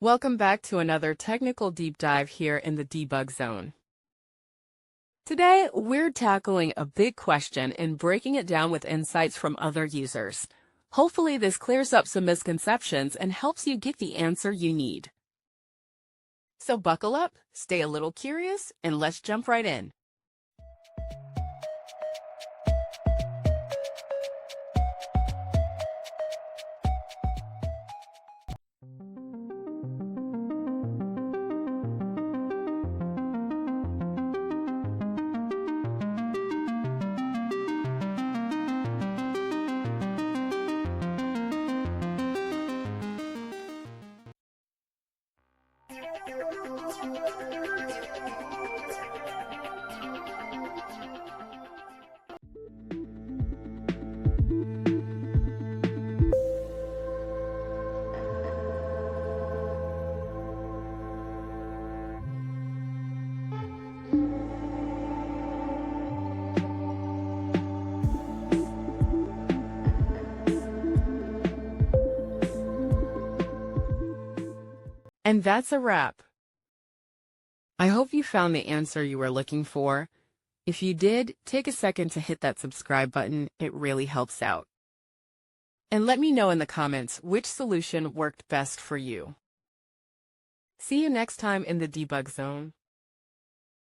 Welcome back to another technical deep dive here in the debug zone. Today, we're tackling a big question and breaking it down with insights from other users. Hopefully, this clears up some misconceptions and helps you get the answer you need. So buckle up, stay a little curious, and let's jump right in. And that's a wrap. I hope you found the answer you were looking for. If you did, take a second to hit that subscribe button. It really helps out. And let me know in the comments which solution worked best for you. See you next time in the debug zone.